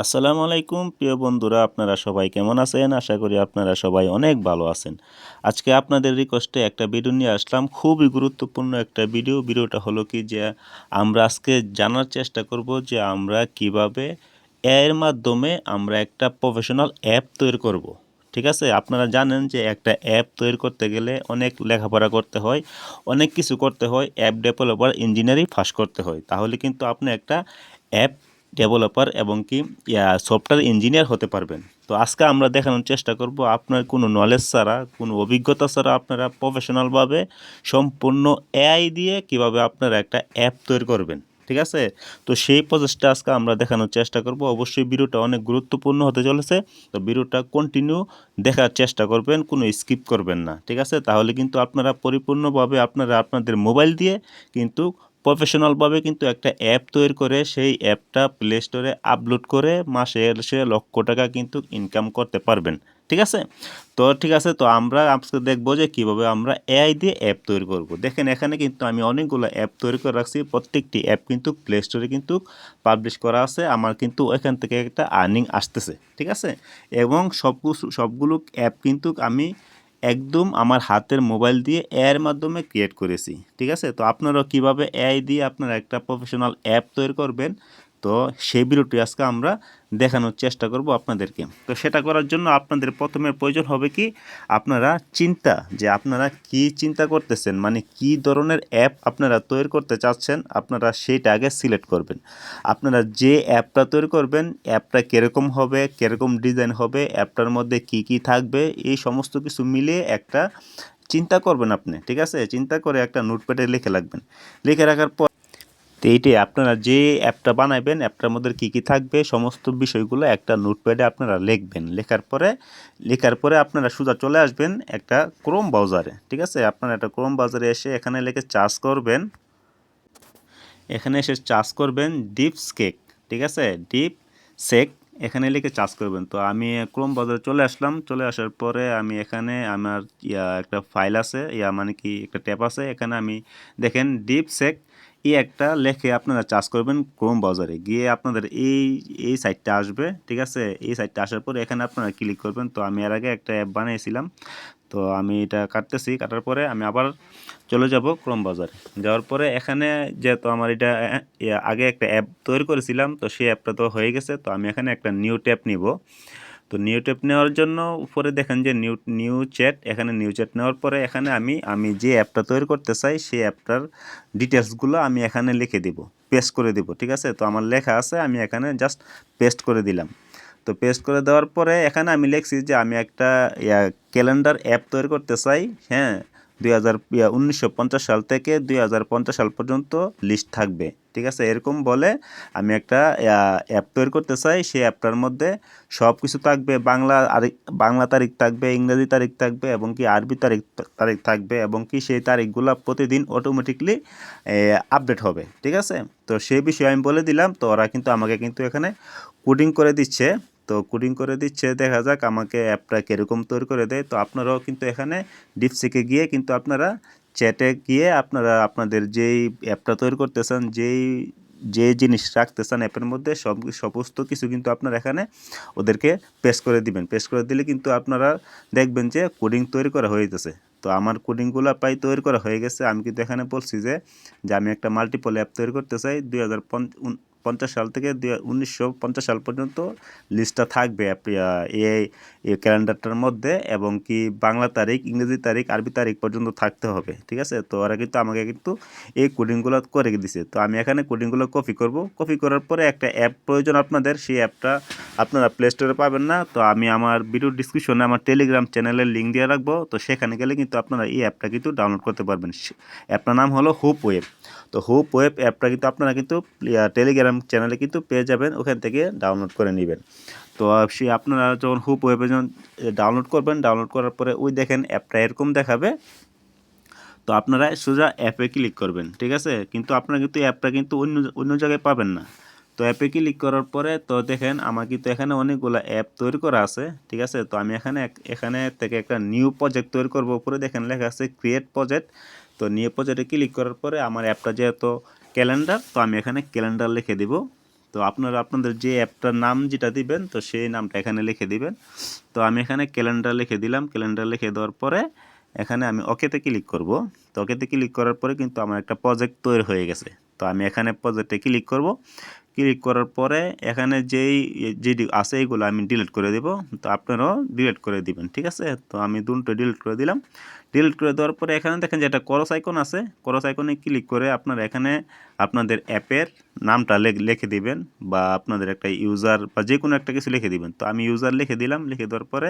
আসসালামু আলাইকুম প্রিয় বন্ধুরা, আপনারা সবাই কেমন আছেন? আশা করি আপনারা সবাই অনেক ভালো আছেন। আজকে আপনাদের রিকোয়েস্টে একটা ভিডিও নিয়ে আসলাম, খুবই গুরুত্বপূর্ণ একটা ভিডিওটা হলো কি যে আমরা আজকে জানার চেষ্টা করব যে আমরা কিভাবে এর মাধ্যমে আমরা একটা প্রফেশনাল অ্যাপ তৈরি করব। ঠিক আছে, আপনারা জানেন যে একটা অ্যাপ তৈরি করতে গেলে অনেক লেখাপড়া করতে হয়, অনেক কিছু করতে হয়, অ্যাপ ডেভেলপার ইঞ্জিনিয়ারিং পাস করতে হয়, তাহলে কিন্তু আপনি একটা অ্যাপ ডেভেলপার এবং কি সফটওয়্যার ইঞ্জিনিয়ার হতে পারবেন। তো আজকে আমরা দেখানোর চেষ্টা করব আপনার কোনো নলেজ ছাড়া, কোনো অভিজ্ঞতা ছাড়া আপনারা প্রফেশনালভাবে সম্পূর্ণ এআই দিয়ে কিভাবে আপনারা একটা অ্যাপ তৈরি করবেন। ঠিক আছে, তো সেই প্রসেসটা আজকে আমরা দেখানোর চেষ্টা করব। অবশ্যই ভিডিওটা অনেক গুরুত্বপূর্ণ হতে চলেছে, তো ভিডিওটা কন্টিনিউ দেখার চেষ্টা করবেন, কোনো স্কিপ করবেন না। ঠিক আছে, তাহলে কিন্তু আপনারা পরিপূর্ণভাবে আপনারা আপনাদের মোবাইল দিয়ে কিন্তু প্রফেশনালভাবে কিন্তু একটা অ্যাপ তৈরি করে সেই অ্যাপটা প্লে স্টোরে আপলোড করে মাসে সে লক্ষ টাকা কিন্তু ইনকাম করতে পারবেন। ঠিক আছে, ঠিক আছে, তো আমরা আজকে দেখবো যে কীভাবে আমরা এআই দিয়ে অ্যাপ তৈরি করব। দেখেন এখানে কিন্তু আমি অনেকগুলো অ্যাপ তৈরি করে রাখছি, প্রত্যেকটি অ্যাপ কিন্তু প্লে স্টোরে কিন্তু পাবলিশ করা আছে, আমার কিন্তু এখান থেকে একটা আর্নিং আসতেছে। ঠিক আছে, এবং সবগুলো অ্যাপ কিন্তু আমি একদম আমার হাতের মোবাইল দিয়ে এআইয়ের মাধ্যমে ক্রিয়েট করেছি। ঠিক আছে, তো আপনারাও কীভাবে এআই দিয়ে আপনারা একটা প্রফেশনাল অ্যাপ তৈরি করবেন, তো সেই ভিডিওটি আজকে আমরা দেখানোর চেষ্টা করব আপনাদেরকে। তো সেটা করার জন্য আপনাদের প্রথমে প্রয়োজন হবে কি, আপনারা যে আপনারা কি চিন্তা করতেছেন, মানে কি ধরনের অ্যাপ আপনারা তৈরি করতে চাচ্ছেন, আপনারা সেইটা আগে সিলেক্ট করবেন। আপনারা যে অ্যাপটা তৈরি করবেন, অ্যাপটা কীরকম হবে, কীরকম ডিজাইন হবে, অ্যাপটার মধ্যে কি কি থাকবে, এই সমস্ত কিছু মিলিয়ে একটা চিন্তা করবেন আপনি। ঠিক আছে, চিন্তা করে একটা নোটপ্যাডে লিখে রাখবেন। লিখে রাখার পর তো এইটাই আপনারা যে অ্যাপটা বানাবেন, অ্যাপটার মধ্যে কী কী থাকবে সমস্ত বিষয়গুলো একটা নোটপ্যাডে আপনারা লিখবেন। লেখার পরে আপনারা সোজা চলে আসবেন একটা ক্রোম ব্রাউজারে। ঠিক আছে, আপনারা একটা ক্রোম ব্রাউজারে এসে এখানে লিখে চার্জ করবেন, এখানে এসে চার্জ করবেন ডিপসকেক। ঠিক আছে, ডিপসেক এখানে লিখে চার্জ করবেন। তো আমি ক্রোম ব্রাউজারে চলে আসলাম, চলে আসার পরে আমি এখানে আমার একটা ফাইল আছে, মানে কি একটা ট্যাব আছে, এখানে আমি দেখেন ডিপসেক একটা লেখে আপনারা চার্জ করবেন। ক্রোম ব্রাউজারে গিয়ে আপনাদের এই সাইটটা আসবে। ঠিক আছে, এই সাইটটা আসার পরে এখানে আপনারা ক্লিক করবেন। তো আমি এর আগে একটা অ্যাপ বানিয়েছিলাম, তো আমি এটা কাটার পরে আমি আবার চলে যাব ক্রোম ব্রাউজারে। যাওয়ার পরে এখানে যেহেতু আমার এটা আগে একটা অ্যাপ তৈরি করেছিলাম, তো সেই অ্যাপটা তো হয়ে গেছে, তো আমি এখানে একটা নিউ ট্যাব নিব। তো নিউ ট্যাব নেওয়ার জন্য উপরে দেখেন যে নিউ চ্যাট, এখানে নিউ চ্যাট নেওয়ার পরে এখানে আমি যে অ্যাপটা তৈরি করতে চাই সেই অ্যাপটার ডিটেলসগুলো আমি এখানে লিখে দিব, পেস্ট করে দিব। ঠিক আছে, তো আমার লেখা আছে, আমি এখানে জাস্ট পেস্ট করে দিলাম। তো পেস্ট করে দেওয়ার পরে এখানে আমি লিখছি যে আমি একটা ক্যালেন্ডার অ্যাপ তৈরি করতে চাই। হ্যাঁ, 1950 সাল থেকে 2050 সাল পর্যন্ত লিস্ট থাকবে। ঠিক আছে, এরকম বলে আমি একটা অ্যাপ তৈরি করতে চাই। সেই অ্যাপটার মধ্যে সব কিছু থাকবে, বাংলা তারিখ থাকবে, ইংরেজি তারিখ থাকবে এবং কি আরবি তারিখ থাকবে, এবং কি সেই তারিখগুলো প্রতিদিন অটোমেটিকলি আপডেট হবে। ঠিক আছে, তো সেই বিষয়ে আমি বলে দিলাম। তো ওরা কিন্তু আমাকে কিন্তু এখানে কোডিং করে দিচ্ছে। তো কোডিং করে দিচ্ছে, দেখা যাক আমাকে অ্যাপটা কীরকম তৈরি করে দেয়। তো আপনারাও কিন্তু এখানে ডিপসিকে গিয়ে কিন্তু আপনারা চ্যাটে গিয়ে আপনারা আপনাদের যেই অ্যাপটা তৈরি করতেছেন, যে জিনিস রাখতেছেন অ্যাপের মধ্যে সমস্ত কিছু কিন্তু আপনারা এখানে ওদেরকে পেস্ট করে দিবেন। পেস্ট করে দিলে কিন্তু আপনারা দেখবেন যে কোডিং তৈরি করা হয়ে গেছে। তো আমার কোডিংগুলো প্রায় তৈরি করা হয়ে গেছে। আমি কিন্তু এখানে বলছি যে আমি একটা মাল্টিপল অ্যাপ তৈরি করতে চাই। 2050 সাল থেকে 1950 সাল পর্যন্ত লিস্টটা থাকবে এই ক্যালেন্ডারটার মধ্যে, এবং কি বাংলা তারিখ, ইংরেজি তারিখ, আরবি তারিখ পর্যন্ত থাকতে হবে। ঠিক আছে, তো ওরা কিন্তু আমাকে কিন্তু এই কোডিংগুলো করে দিছে। তো আমি এখানে কোডিংগুলো কপি করব। কপি করার পরে একটা অ্যাপ প্রয়োজন আপনাদের, সেই অ্যাপটা আপনারা প্লে স্টোরে পাবেন না। তো আমি আমার ভিডিও ডিসক্রিপশনে আমার টেলিগ্রাম চ্যানেলের লিঙ্ক দিয়ে রাখবো, তো সেখানে গেলে কিন্তু আপনারা এই অ্যাপটা কিন্তু ডাউনলোড করতে পারবেন। অ্যাপটার নাম হলো হুপ ওয়েব। তো হুপ ওয়েব অ্যাপটা কিন্তু আপনারা কিন্তু টেলিগ্রাম চ্যানেলে কিন্তু পেয়ে যাবেন, ওখান থেকে ডাউনলোড করে নেবেন। তো আপনারা যখন হুপ ওয়েবে যখন ডাউনলোড করবেন, ডাউনলোড করার পরে ওই দেখেন অ্যাপটা এরকম দেখাবে। তো আপনারা সোজা অ্যাপে ক্লিক করবেন। ঠিক আছে, কিন্তু আপনারা কিন্তু অ্যাপটা কিন্তু অন্য অন্য জায়গায় পাবেন না। তো অ্যাপে ক্লিক করার পরে তো দেখেন আমার কিন্তু এখানে অনেকগুলো অ্যাপ তৈরি করা আছে। ঠিক আছে, তো আমি এখানে থেকে একটা নিউ প্রজেক্ট তৈরি করব। উপরে দেখেন লেখা আছে ক্রিয়েট প্রজেক্ট। তো নিউ প্রজেক্টে ক্লিক করার পরে আমার অ্যাপটা যেহেতু ক্যালেন্ডার, তো আমি এখানে ক্যালেন্ডার লিখে দিব। তো আপনারা আপনাদের যে অ্যাপটার নাম যেটা দিবেন তো সেই নামটা এখানে লিখে দিবেন। তো আমি এখানে ক্যালেন্ডার লিখে দিলাম। ক্যালেন্ডার লিখে দেওয়ার পরে এখানে আমি ওকেতে ক্লিক করব। তো ওকেতে ক্লিক করার পরে কিন্তু আমার একটা প্রজেক্ট তৈরি হয়ে গেছে। তো আমি এখানে প্রজেক্টে ক্লিক করব। ক্লিক করার পরে এখানে যেটি আছে এইগুলো আমি ডিলিট করে দেব। তো আপনারাও ডিলিট করে দিবেন, ঠিক আছে? তো আমি দুটো ডিলিট করে দিলাম। ডিলিট করে দেওয়ার পরে এখানে দেখেন যে একটা ক্রস আইকন আছে, ক্রস আইকনে ক্লিক করে আপনারা এখানে আপনাদের অ্যাপের নামটা লিখে দিবেন, বা আপনাদের একটা ইউজার বা যে কোনো একটা কিছু লিখে দিবেন। তো আমি ইউজার লিখে দিলাম। লিখে দেওয়ার পরে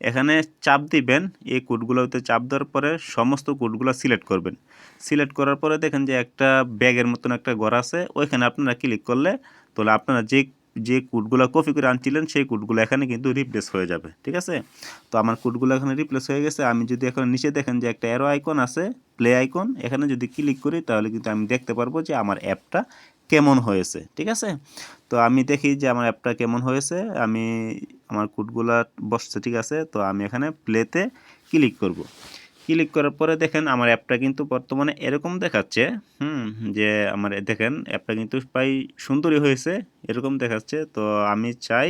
এখানে চাপ দিবেন। এই কোডগুলোতে চাপ দেওয়ার পরে সমস্ত কোডগুলো সিলেক্ট করবেন। সিলেক্ট করার পরে দেখেন যে একটা ব্যাগের মতন একটা ঘর আছে, ওইখানে আপনারা ক্লিক করলে তাহলে আপনারা যে কোডগুলো কপি করে আনছিলেন সেই কোডগুলো এখানে কিন্তু রিপ্লেস হয়ে যাবে, ঠিক আছে? তো আমার কোডগুলো এখানে রিপ্লেস হয়ে গেছে। আমি যদি এখন নিচে দেখেন যে একটা অ্যারো আইকন আছে, প্লে আইকন, এখানে যদি ক্লিক করি তাহলে কিন্তু আমি দেখতে পারবো যে আমার অ্যাপটা কেমন হয়েছে, ঠিক আছে? তো আমি দেখি যে আমার অ্যাপটা কেমন হয়েছে। আমার কোডগুলা বসছে, ঠিক আছে? তো আমি এখানে প্লেতে ক্লিক করব। ক্লিক করার পরে দেখেন আমার অ্যাপটা কিন্তু বর্তমানে এরকম দেখাচ্ছে। যে আমার দেখেন অ্যাপটা কিন্তু প্রায় সুন্দরই হয়েছে, এরকম দেখাচ্ছে। তো আমি চাই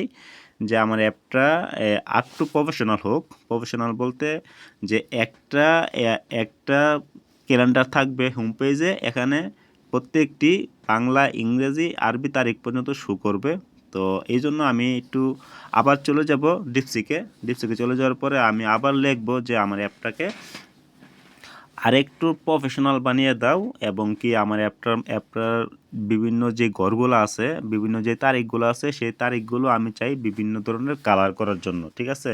যে আমার অ্যাপটা আরটু প্রফেশনাল হোক। প্রফেশনাল বলতে যে একটা ক্যালেন্ডার থাকবে হোম পেজে, এখানে প্রত্যেকটি বাংলা, ইংরেজি, আরবি তারিখ পর্যন্ত শো করবে। তো এই জন্য আমি একটু আবার চলে যাব ডিপসিকে। চলে যাওয়ার পরে আমি আবার লিখব যে আমার অ্যাপটাকে আরেকটু প্রফেশনাল বানিয়ে দাও, এবং কি আমার অ্যাপটার বিভিন্ন যে ঘরগুলো আছে, বিভিন্ন যে তারিখগুলো আছে, সেই তারিখগুলো আমি চাই বিভিন্ন ধরনের কালার করার জন্য, ঠিক আছে?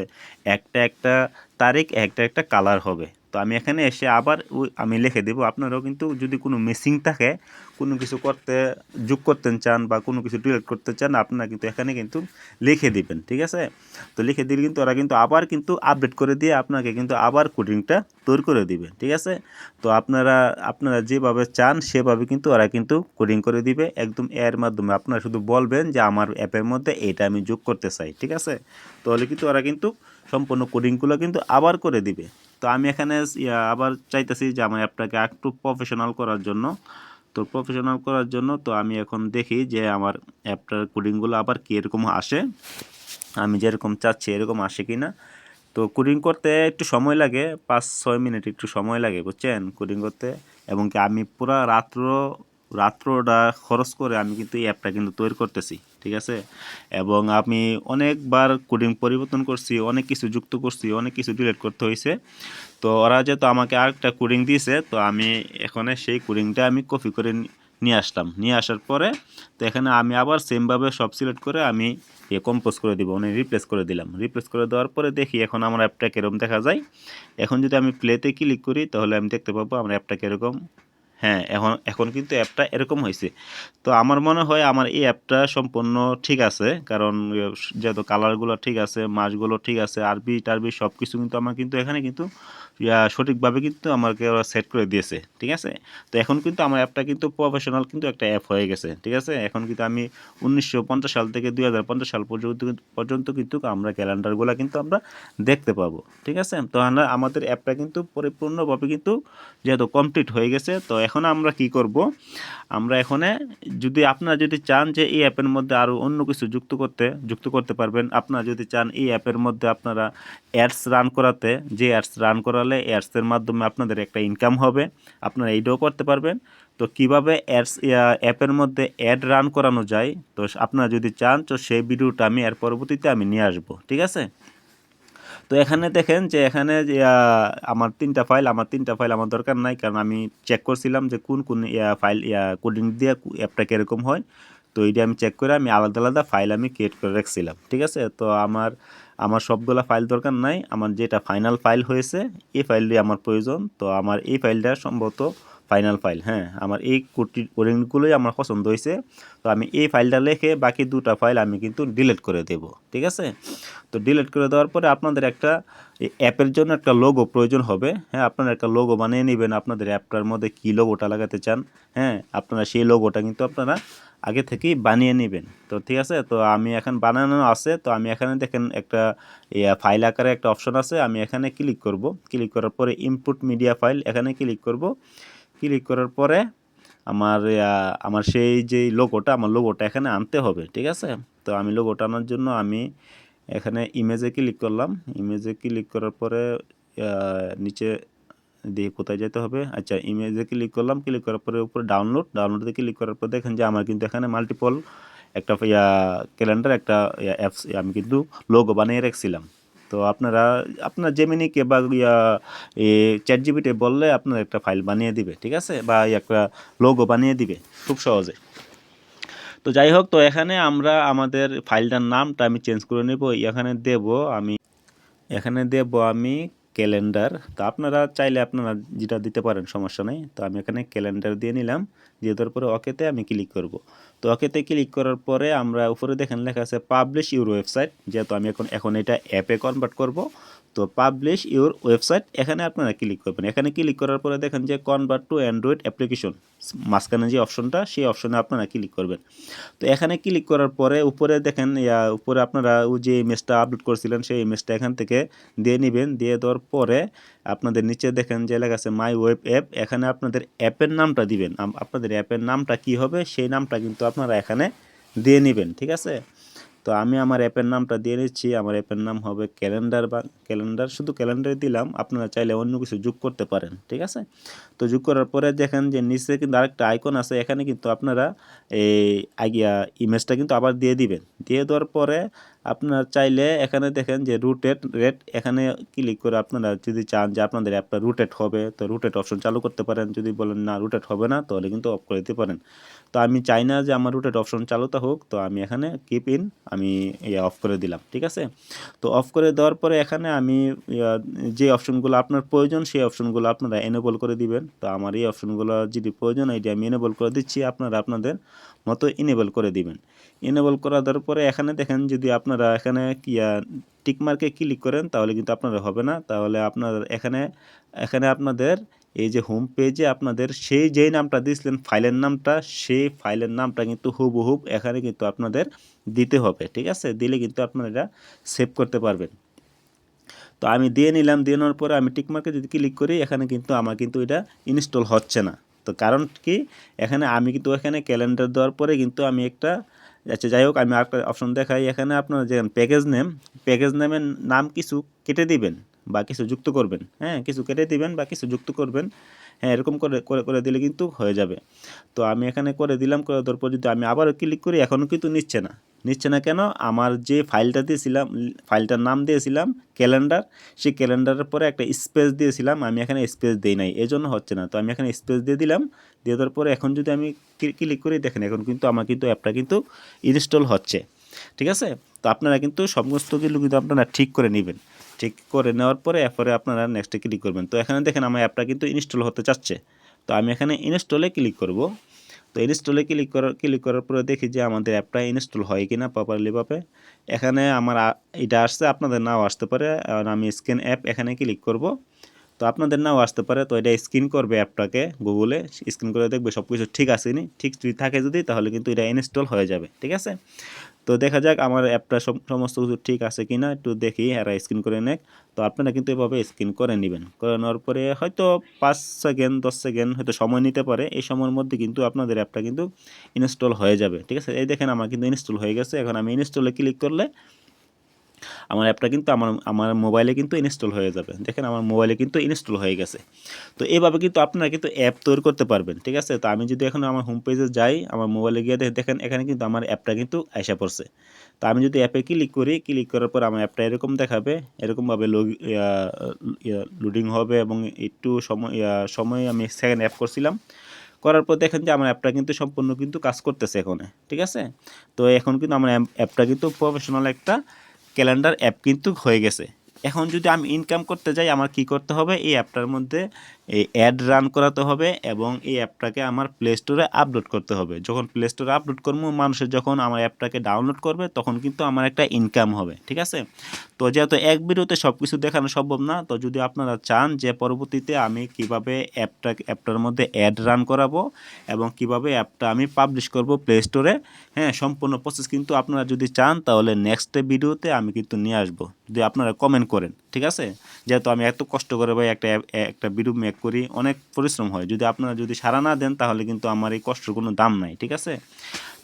একটা তারিখ একটা কালার হবে। তো আমি এখানে এসে আবার আমি লিখে দেবো। আপনারাও কিন্তু যদি কোনো মিসিং থাকে, কোনো কিছু যোগ করতে চান বা কোনো কিছু ডিলিট করতে চান, আপনারা কিন্তু এখানে কিন্তু লিখে দিবেন, ঠিক আছে? তো লিখে দিলে কিন্তু ওরা কিন্তু আবার কিন্তু আপডেট করে দিয়ে আপনাকে কিন্তু আবার কোডিংটা তৈরি করে দিবে, ঠিক আছে? তো আপনারা যেভাবে চান সেভাবে কিন্তু ওরা কিন্তু কোডিং করে দিবে একদম এর মাধ্যমে। আপনারা শুধু বলবেন যে আমার অ্যাপের মধ্যে এটা আমি যোগ করতে চাই, ঠিক আছে? তাহলে কিন্তু ওরা কিন্তু সম্পূর্ণ কোডিংগুলো কিন্তু আবার করে দিবে। তো আমি এখানে আবার চাইতেছি যে আমার অ্যাপটাকে একটু প্রফেশনাল করার জন্য। তো প্রফেশনাল করার জন্য তো আমি এখন দেখি যে আমার অ্যাপটার কোডিংগুলো আবার কীরকম আসে, আমি যেরকম চাচ্ছি এরকম আসে কি না। তো কোডিং করতে একটু সময় লাগে, 5-6 মিনিট একটু সময় লাগে, বুঝছেন, কোডিং করতে। এবং কি আমি পুরা রাত্রটা খরচ করে আমি কিন্তু এই অ্যাপটা কিন্তু তৈরি করতেছি, ঠিক আছে? এবং আমি অনেকবার কোডিং পরিবর্তন করছি, অনেক কিছু যুক্ত করছি, অনেক কিছু ডিলিট করতে হয়েছে। তো ওরা যেহেতু আমাকে আরেকটা কোডিং দিয়েছে, তো আমি এখানে সেই কোডিংটা আমি কপি করে নিয়ে আসলাম। নিয়ে আসার পরে তো এখানে আমি আবার সেমভাবে সব সিলেক্ট করে আমি কম্পোজ করে দিব, মানে রিপ্লেস করে দিলাম। রিপ্লেস করে দেওয়ার পরে দেখি এখন আমার অ্যাপটা কীরকম দেখা যায়। এখন যদি আমি প্লেতে ক্লিক করি তাহলে আমি দেখতে পাবো আমার অ্যাপটা কীরকম। হ্যাঁ, এখন কিন্তু অ্যাপটা এরকম হয়েছে। তো আমার মনে হয় আমার এই অ্যাপটা সম্পূর্ণ ঠিক আছে, কারণ যেহেতু কালারগুলো ঠিক আছে, মাসগুলো ঠিক আছে, আরবি টারবি সব কিছু কিন্তু আমার কিন্তু এখানে কিন্তু সঠিকভাবে কিন্তু আমাকে ওরা সেট করে দিয়েছে, ঠিক আছে? তো এখন কিন্তু আমার অ্যাপটা কিন্তু প্রফেশনাল কিন্তু একটা অ্যাপ হয়ে গেছে, ঠিক আছে? এখন কিন্তু আমি 1950 সাল থেকে 2050 সাল পর্যন্ত কিন্তু আমরা ক্যালেন্ডারগুলো কিন্তু আমরা দেখতে পাবো, ঠিক আছে? তো আমাদের অ্যাপটা কিন্তু পরিপূর্ণভাবে কিন্তু যেহেতু কমপ্লিট হয়ে গেছে। তো এখন আমরা কি করব, আমরা এখানে আপনারা যদি চান যে এই অ্যাপের মধ্যে আরও অন্য কিছু যুক্ত করতে পারবেন। আপনারা যদি চান এই অ্যাপের মধ্যে আপনারা অ্যাডস রান করাতে, যে অ্যাডস রান করালে অ্যাডসের মাধ্যমে আপনাদের একটা ইনকাম হবে, আপনারা এইটাও করতে পারবেন। তো কীভাবে অ্যাপের মধ্যে অ্যাড রান করানো যায়, তো আপনারা যদি চান তো সেই ভিডিওটা আমি এর পরবর্তীতে আমি নিয়ে আসবো, ঠিক আছে? তো এখানে দেখেন যে এখানে যে আমার তিনটা ফাইল আমার দরকার নাই, কারণ আমি চেক করছিলাম যে কোন ফাইল কোডিং দিয়ে অ্যাপটা কীরকম হয়। তো এইটা আমি চেক করে আমি আলাদা আলাদা ফাইল আমি ক্রিয়েট করে রাখছিলাম, ঠিক আছে? তো আমার সবগুলা ফাইল দরকার নাই, আমার যেটা ফাইনাল ফাইল হয়েছে এই ফাইলটি আমার প্রয়োজন। তো আমার এই ফাইলটা সম্ভবত ফাইনাল ফাইল। হ্যাঁ, আমার এই কোডিংগুলোই আমার পছন্দ হয়েছে। তো আমি এই ফাইলটা লিখে বাকি দুটা ফাইল আমি কিন্তু ডিলিট করে দেব, ঠিক আছে? তো ডিলিট করে দেওয়ার পরে আপনাদের একটা অ্যাপের জন্য একটা লোগো প্রয়োজন হবে। হ্যাঁ, আপনারা একটা লোগো বানিয়ে নেবেন, আপনাদের অ্যাপটার মধ্যে কী লোগোটা লাগাতে চান। হ্যাঁ, আপনারা সেই লোগোটা কিন্তু আপনারা আগে থেকেই বানিয়ে নেবেন। তো ঠিক আছে, তো আমি এখন বানানো আছে। তো আমি এখানে দেখেন একটা ফাইল আকারে একটা অপশন আছে, আমি এখানে ক্লিক করব। ক্লিক করার পরে ইনপুট মিডিয়া ফাইল এখানে ক্লিক করব। ক্লিক করার পরে আমার সেই যে লোগোটা, আমার লোগোটা এখানে আনতে হবে, ঠিক আছে। তো আমি লোগোটা আনার জন্য আমি এখানে ইমেজে ক্লিক করলাম। ইমেজে ক্লিক করার পরে নিচে দিয়ে কোথায় যেতে হবে, আচ্ছা ইমেজে ক্লিক করলাম। ক্লিক করার পরে উপরে ডাউনলোডে ক্লিক করার পর দেখেন যে আমার কিন্তু এখানে মাল্টিপল একটা ক্যালেন্ডার, একটা অ্যাপস আমি কিন্তু লোগো বানিয়ে রাখছিলাম। তো আপনার জেমিনিকে বা চ্যাটজিপিটি বললে আপনার একটা ফাইল বানিয়ে দিবে, ঠিক আছে, বা একটা লোগো বানিয়ে দিবে খুব সহজে। তো যাই হোক, তো এখানে আমরা আমাদের ফাইলটার নামটা আমি চেঞ্জ করে নেব। এখানে দেব আমি ক্যালেন্ডার। তো আপনারা চাইলে আপনারা যেটা দিতে পারেন, সমস্যা নেই। তো আমি এখানে ক্যালেন্ডার দিয়ে নিলাম। দিয়ে দেওয়ার পরে ওকেতে আমি ক্লিক করব। তো ওকেতে ক্লিক করার পরে আমরা উপরে দেখেন লেখা আছে পাবলিশ ইউর ওয়েবসাইট। যেহেতু আমি এখন এটা অ্যাপে কনভার্ট করব, তো পাবলিশ ইউর ওয়েবসাইট এখানে আপনারা ক্লিক করবেন। এখানে ক্লিক করার পরে দেখেন যে কনভার্ট টু অ্যান্ড্রয়েড অ্যাপ্লিকেশন, মাঝখানে যে অপশনটা, সেই অপশনে আপনারা ক্লিক করবেন। তো এখানে ক্লিক করার পরে উপরে দেখেন উপরে আপনারা যে ইমেজটা আপলোড করছিলেন সেই ইমেজটা এখান থেকে দিয়ে নেবেন। দিয়ে দেওয়ার পরে আপনাদের নিচে দেখেন যে লেখা আছে মাই ওয়েব অ্যাপ। এখানে আপনাদের অ্যাপের নামটা দিবেন। আপনাদের অ্যাপের নামটা কি হবে সেই নামটা কিন্তু আপনারা এখানে দিয়ে নেবেন, ঠিক আছে। তো আমি আমার অ্যাপের নামটা দিয়ে নিচ্ছি। আমার অ্যাপের নাম হবে ক্যালেন্ডার, বা ক্যালেন্ডার, শুধু ক্যালেন্ডার দিলাম। আপনারা চাইলে অন্য কিছু যোগ করতে পারেন, ঠিক আছে। তো যোগ করার পরে দেখেন যে নিচে কিন্তু আরেকটা আইকন আছে। এখানে কিন্তু আপনারা এই ইমেজটা কিন্তু আবার দিয়ে দিবেন। দিয়ে দেওয়ার পরে আপনারা চাইলে এখানে দেখেন যে রুটেড রেট, এখানে ক্লিক করে আপনারা যদি চান যে আপনাদের অ্যাপটা রুটেড হবে, তো রুটেড অপশন চালু করতে পারেন। যদি বলেন না রুটেড হবে না, তাহলে কিন্তু অফ করে দিতে পারেন। তো আমি চাই না যে আমার রুটেড অপশন চালু হোক, তো আমি এখানে কিপ ইন আমি অফ করে দিলাম, ঠিক আছে। তো অফ করে দেওয়ার পরে এখানে আমি যে অপশনগুলো আপনার প্রয়োজন সেই অপশনগুলো আপনারা এনেবল করে দিবেন। তো আমার এই অপশনগুলো যদি প্রয়োজন এইটা আমি এনেবল করে দিচ্ছি, আপনারা আপনাদের মতো এনেবল করে দিবেন। এনেবল করা দেওয়ার পরে এখানে দেখেন যদি আপনারা এখানে টিকমার্কে ক্লিক করেন তাহলে কিন্তু আপনারা হবে না। তাহলে আপনার এখানে আপনাদের এই যে হোম পেজে আপনাদের সেই যেই নামটা দিয়েছিলেন ফাইলের নামটা, সেই ফাইলের নামটা কিন্তু হুবহুব এখানে কিন্তু আপনাদের দিতে হবে, ঠিক আছে। দিলে কিন্তু আপনারা এটা সেভ করতে পারবেন। তো আমি দিয়ে নিলাম। দিয়ে নেওয়ার পরে আমি টিকমার্কে যদি ক্লিক করি, এখানে কিন্তু আমার কিন্তু এটা ইনস্টল হচ্ছে না। তো কারণ কি, আমি কিন্তু এখানে ক্যালেন্ডার দেওয়ার পরে কিন্তু আমি একটা, আচ্ছা যাই হোক, আমি আরেকটা অপশন দেখাই। এখানে আপনার যে প্যাকেজ নেমের নাম কিছু কেটে দিবেন বা কিছু যুক্ত করবেন। হ্যাঁ, কিছু কেটে দিবেন বা কিছু যুক্ত করবেন। হ্যাঁ, এরকম করে করে করে দিলে কিন্তু হয়ে যাবে। তো আমি এখানে করে দিলাম। করে দেওয়ার পর যদি আমি আবারও ক্লিক করি, এখনও কিন্তু নিচ্ছে না কেন? আমার যে ফাইলটা দিয়েছিলাম, ফাইলটার নাম দিয়েছিলাম ক্যালেন্ডার, সেই ক্যালেন্ডারের পরে একটা স্পেস দিয়েছিলাম, আমি এখানে স্পেস দিই নাই, এই জন্য হচ্ছে না। তো আমি এখানে স্পেস দিয়ে দিলাম। দিয়ে দেওয়ার পরে এখন যদি আমি ক্লিক করি, দেখেন এখন কিন্তু আমার কিন্তু অ্যাপটা কিন্তু ইনস্টল হচ্ছে, ঠিক আছে। তো আপনারা কিন্তু সমস্তগুলো কিন্তু আপনারা ঠিক করে নেবেন। ঠিক করে নেওয়ার পরে এরপরে আপনারা নেক্সটে ক্লিক করবেন। তো এখানে দেখেন আমার অ্যাপটা কিন্তু ইনস্টল হতে চাচ্ছে। তো আমি এখানে ইনস্টলে ক্লিক করব। তো ইনস্টলে ক্লিক করার পরে দেখি যে আমাদের অ্যাপটা ইনস্টল হয় কিনা প্রপারলিভাবে। এখানে আমার এটা আসছে, আপনাদের নাও আসতে পারে। আর আমি স্ক্যান অ্যাপ এখানে ক্লিক করব। তো আপনাদের নাও আসতে পারে। তো এটা স্ক্যান করবে অ্যাপটাকে, গুগলে স্ক্যান করে দেখবে সব কিছু ঠিক আছে নি। ঠিক যদি থাকে তাহলে কিন্তু এটা ইনস্টল হয়ে যাবে, ঠিক আছে। তো দেখা যাক আমার অ্যাপটা সমস্ত কিছু ঠিক আছে কি না, একটু দেখি। এরা স্ক্যান করে নেক। তো আপনারা কিন্তু এভাবে স্ক্যান করে নেবেন। করে নেওয়ার পরে হয়তো 5 সেকেন্ড 10 সেকেন্ড হয়তো সময় নিতে পারে। এই সময়ের মধ্যে কিন্তু আপনাদের অ্যাপটা কিন্তু ইনস্টল হয়ে যাবে, ঠিক আছে। এই দেখেন আমার কিন্তু ইনস্টল হয়ে গেছে। এখন আমি ইনস্টলে ক্লিক করলে আমার অ্যাপটা কিন্তু আমার মোবাইলে কিন্তু ইনস্টল হয়ে যাবে। দেখেন আমার মোবাইলে কিন্তু ইনস্টল হয়ে গেছে। তো এভাবে কিন্তু আপনারা কিন্তু অ্যাপ তৈরি করতে পারবেন, ঠিক আছে। তো আমি যদি এখন আমার হোম পেজে যাই, আমার মোবাইলে গিয়ে দেখেন এখানে কিন্তু আমার অ্যাপটা কিন্তু আইসা পড়ছে। তো আমি যদি অ্যাপে ক্লিক করি, ক্লিক করার পর আমার অ্যাপটা এরকম দেখাবে। এরকমভাবে লোডিং হবে এবং একটু সময় আমি সেকেন্ড অ্যাপ করছিলাম। করার পর দেখেন যে আমার অ্যাপটা কিন্তু সম্পূর্ণ কিন্তু কাজ করতেছে এখানে, ঠিক আছে। তো এখন কিন্তু আমার অ্যাপটা কিন্তু প্রফেশনাল একটা ক্যালেন্ডার অ্যাপ কিন্তু হয়ে গেছে। এখন যদি আমি ইনকাম করতে যাই, আমার কি করতে হবে, এই অ্যাপটার মধ্যে এই অ্যাড রান করাতে হবে এবং এই অ্যাপটাকে আমার প্লে স্টোরে আপলোড করতে হবে। যখন প্লে স্টোরে আপলোড করবো, মানুষের যখন আমার অ্যাপটাকে ডাউনলোড করবে, তখন কিন্তু আমার একটা ইনকাম হবে, ঠিক আছে। তো যেহেতু এক ভিডিওতে সব কিছু দেখানো সম্ভব না, তো যদি আপনারা চান যে পরবর্তীতে আমি কিভাবে অ্যাপটার মধ্যে অ্যাড রান করাবো এবং কিভাবে অ্যাপটা আমি পাবলিশ করব প্লে স্টোরে, হ্যাঁ, সম্পূর্ণ প্রসেস কিন্তু আপনারা যদি চান, তাহলে নেক্সট ভিডিওতে আমি কিন্তু নিয়ে আসবো, যদি আপনারা কমেন্ট করেন। ঠিক আছে? যেহেতু আমি এত কষ্ট করে ভাই একটা ভিডিও মেক করি, অনেক পরিশ্রম হয়। যদি আপনারা যদি সাড়া না দেন তাহলে কিন্তু আমার এই কষ্টের কোনো দাম নাই, ঠিক আছে?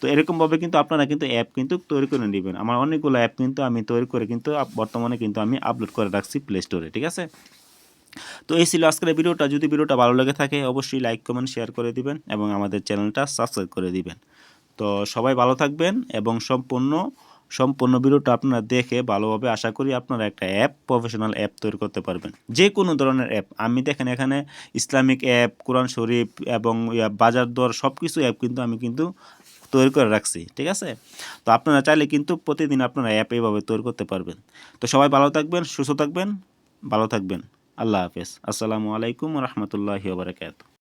তো এরকমভাবে কিন্তু আপনারা কিন্তু অ্যাপ কিন্তু তৈরি করে নেবেন। আমার অনেকগুলো অ্যাপ কিন্তু আমি তৈরি করে কিন্তু বর্তমানে কিন্তু আমি আপলোড করে রাখছি প্লে স্টোরে, ঠিক আছে? তো এই ছিল আজকের ভিডিওটা। যদি ভিডিওটা ভালো লেগে থাকে অবশ্যই লাইক, কমেন্ট, শেয়ার করে দিবেন এবং আমাদের চ্যানেলটা সাবস্ক্রাইব করে দিবেন। তো সবাই ভালো থাকবেন এবং সম্পূর্ণ ভিডিওটা আপনারা দেখে ভালোভাবে আশা করি আপনারা একটা প্রফেশনাল অ্যাপ তৈরি করতে পারবেন। যে কোনো ধরনের অ্যাপ, আমি দেখেন এখানে ইসলামিক অ্যাপ, কোরআন শরীফ এবং বাজার দর সব কিছু অ্যাপ কিন্তু আমি কিন্তু তৈরি করে রাখছি, ঠিক আছে? তো আপনারা চাইলে কিন্তু প্রতিদিন আপনারা অ্যাপ এইভাবে তৈরি করতে পারবেন। তো সবাই ভালো থাকবেন, সুস্থ থাকবেন, ভালো থাকবেন। আল্লাহ হাফেজ। আসসালামু আলাইকুম ওয়া রাহমাতুল্লাহি ওয়া বারাকাতুহু।